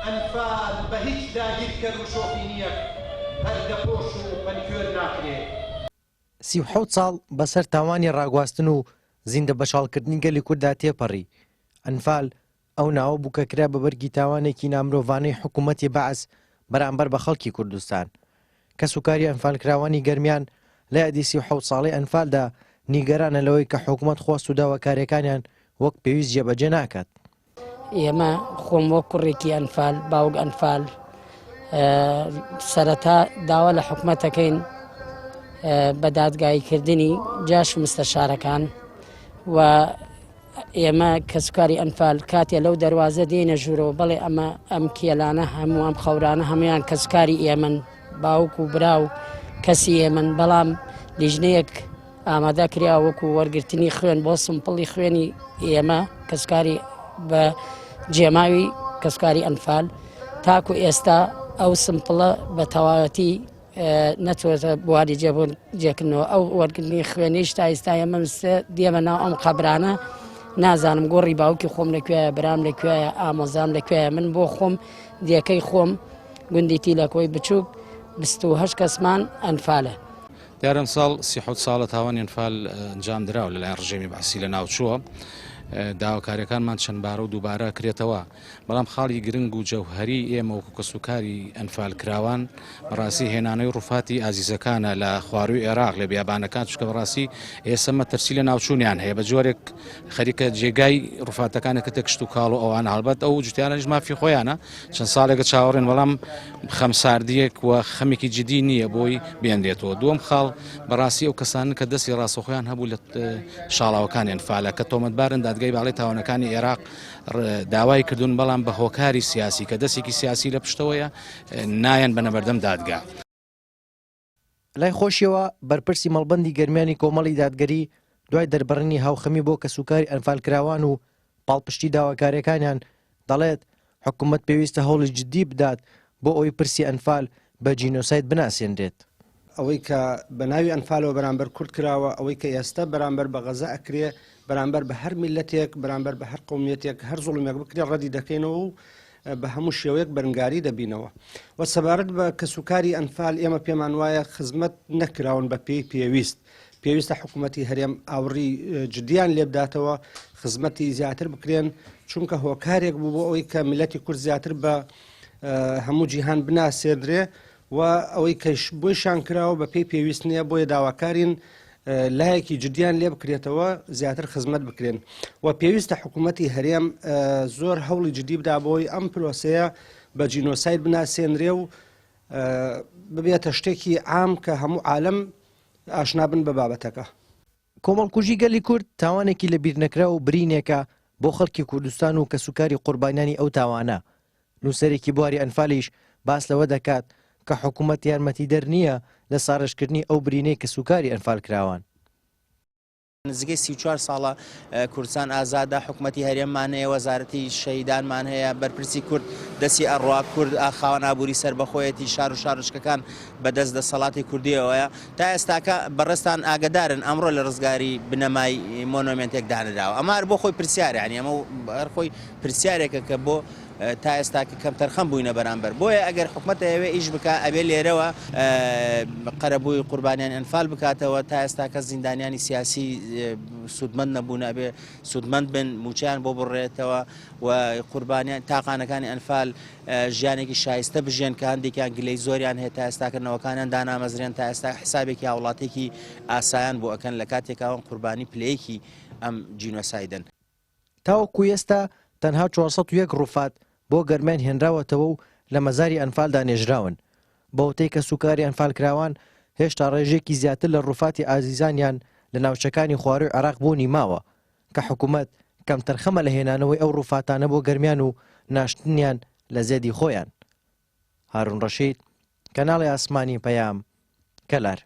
ئەنفال بە هیچ داگیرکەر و شۆخی نییە پەردەپۆش و پەنکوێر ناکرێت. 37 ساڵ بەسەر تاوانی ڕاگواستن و زیندە بەشاڵکردنی گەلی کووردا تێپەڕی. ئەنفال ئەو ناوە بوو کە کرا بە بەرگی تاوانێکی نامرۆڤانەی حکوومەتی بەعەس بەرامبەر بە خەڵکی کوردستان. کەس و کاری ئەنفالکراوانی گەرمیان لە یادی 37 ساڵی ئەنفالدا نیگەرانە لەوەی کە حکوومەت خواست و داواکاریەکانیان وەک پێویست جێبەجێ ناکات. ئێمە خۆم وەک کوڕێکی ئەنفال باوک ئەنفال سەرەتا داوا لە حکوومەتەکەین بە دادگاییکردنی جاش مستەشارەکان و ئێمە کەسوکاری ئەنفال کاتێ لەو دەواازە دێنە ژوورەوە بەڵێ ئەمە ئەم کێلانە هەموو ئەم خەورانە هەمویان کەسکاری ئێمن باوک و براو کەسی ئێمن بەڵام لیژنەیەک ئامادە کرا وەکو وەرگرتنی خوێن بۆ سمپڵی خوێنی ئێمە کەسکاری بە جێماوی کەسکاری ئەنفال تاکو ئێستا ئەو سمپڵە بە تەواوەتی نەتوێتە بواری جێکردنەوە ئەو وەرگرتنی خوێنیش تا ئێستا ئێمە دێمە ناو ئەم قەبرانە نازانم گۆڕی باوکی خۆم لەکوێیە برام لەکوێیە ئامۆزام لەکوێیە من بۆ خۆم دیەکەی خۆم گوندیتی لەکۆی بچووک 28 کەسمان ئەنفالە. دیارم ساڵ 37 ساڵە تاوانی ئەنفال ئەنجام دراوە لەلایەن ڕژێمی بەعسی لە ناوچووە. داواکاریەکانمان چەند بارە و دووبارە کرێتەوە بەڵام خاڵی گرنگ و جەوهری ئێمە وەکو کەسوکاری ئەنفال کراوان بەڕاستی هێنانەی ڕووفاتی ئازیزەکانە لە خواروی عێراق لە بیابانەکان چکە بەڕاستی ئێستا مەترسی لە ناوچوونیان هەیە بە جۆرێک خەریکە جێگای ڕووفاتەکانێک کە کشت و کاڵ و ئەوان هەڵبەت ئەو جوتیانەش مافی خۆیانە چەند ساڵێکە چاوەڕێن بەڵام خەمساردیەک و خەمێکی جدی نییە بۆی بێندێتەوە. دووەم خاڵ بەڕاستی ئەو کەسانن کە دەستی ڕاستەخۆیان هەبوو لە شاڵاوەکانی ئەنفالە کە تۆمەتبارن دادگای باڵی تاوانەکانی عێراق داوای کردوون بەڵام بە هۆکاری سیاسی کە دەستێکی سیاسی لە پشتەوەیە نایەن بەنەبەردەم دادگا. لای خۆشیەوە بەرپرسی مەڵبەندی گەرمیانی کۆمەڵی دادگەری دوای دەربڕنی هاوخەمی بۆ کەسوکاری ئەنفالکراوان و پاڵپشتی داواکاریەکانیان دەڵێت حکوومەت پێویستە هەوڵی جدی بدات بۆ ئەوەی پرسی ئەنفال بە جینۆساید بناسێنرێت. ئەوەی کە بە ناوی ئەنفالەوە بەرامبەر کورد کراوە ئەوەی کە ئێستا بەرامبەر بە غەزە ئەکرێ بەرامبەر بە هەر میلەتێک بەرامبەر بە هەر قومیەتێک هەر زوڵمێک بکرێ ڕەدی دەکەینەوە و بە هەموو شێوەیەک بەرنگاری دەبینەوە و سەبارەت بە کەسوکاری ئەنفال ئێمە پێمان وایە خزمەت نەکراون بە پێی پێویستە حکوومەتی هەرێم ئاوڕی جدیان لێ بداتەوە خزمەتی زیاتر بکرێن چونکە هۆکارێک بوو بۆ ئەوەی کە میلەتی کورد زیاتر بە هەموو جیهان بناسێدرێ و ئەوەی کەش بۆیشان کراوە بە پێی پێویست نییە بۆیە داواکارین لایەکی جدیان لێ بکرێتەوە زیاتر خزمەت بکرێن و پێویستە حکوومەتی هەرێم زۆر هەوڵی جدی بدا بۆی ئەم پرۆسەیە بە جینۆساید بناسێنرێ و ببێتە شتێکی عام کە هەموو عالەم ئاشنابن بە بابەتەکە. کۆمەڵکوژی گەلی کورد تاوانێکی لە بیرنەکرا و برینێکە بۆ خەڵکی کوردستان و کەسوکاری قوربانیانی ئەو تاوانە. نووسەرێکی بواری ئەنفالیش باس لەوە دەکات کە حکوومەت یارمەتی دەر نییە لە ساڕشکردنی ئەو برینەی کەسوکاری ئەنفال کراوان. نزگەی 34 ساڵە کوردستان ئازادە حکوومەتی هەرێممان هەیە وەزارەتی شەیدانمان هەیە بەرپرسی کورد دەستی ئەڕوا کورد ئاخاوان ئابووری سەربەخۆیەتی شار و شارشکەکان بەدەست دەسەڵاتی کوردیەوەیە تا ئێستاکە بەڕێستان ئاگدارن ئەمڕۆ لە ڕزگاری بنەمای مۆنۆمنتێک دانراوە ئەمە هەر بۆ خۆی پرسیارانی ئەمە هەر خۆی پرسیارێکە کە بۆ تا ئێستاکە کەم تەرخەم بووینە بەرامبەر بۆیە ئەگەر حکوومەتە ئەوێ ئیش بکە ئەبێ لێرەوە قەرەبووی قوربانیان ئەنفال بکاتەوە تا ئێستاکە زیندانیانی سیاسی سوودمەند نەبوون ئەبێ سوودمەند بن موچیان بۆ بڕێتەوە و قوربانیان تاقانەکانی ئەنفال ژیانێکی شایستە بژێن کە هەندێکیان گلەی زۆریان هەیە تا ئێستاکردنەوەکانیان دانامەزرێن تا ئێستا حسابێکی هاوڵاتێکی ئاسایان بۆ ئەکەن لە کاتێکاوە قوربانی پلەیەکی ئەم جینۆسایدن. تاوەکو ئێستا تەنها 401 ڕووفات بۆ گەرمیان هێنراوەتەوە و لە مەزاری ئەنفالدا نێژراون. بەوتەی کە سوکاری ئەنفالکراوان هێشتا ڕێژێکی زیاتر لە ڕووفاتی ئازیزانیان لە ناوچەکانی خواروی عێراق بوونی ماوە کە حکوومەت کەم تەرخەمە لە هێنانەوەی ئەو ڕووفاتانە بۆ گەرمیان و ناشتنیان لە زێدی خۆیان. هارون ڕەشید، کەناڵی ئاسمانی پەیام، کەلار.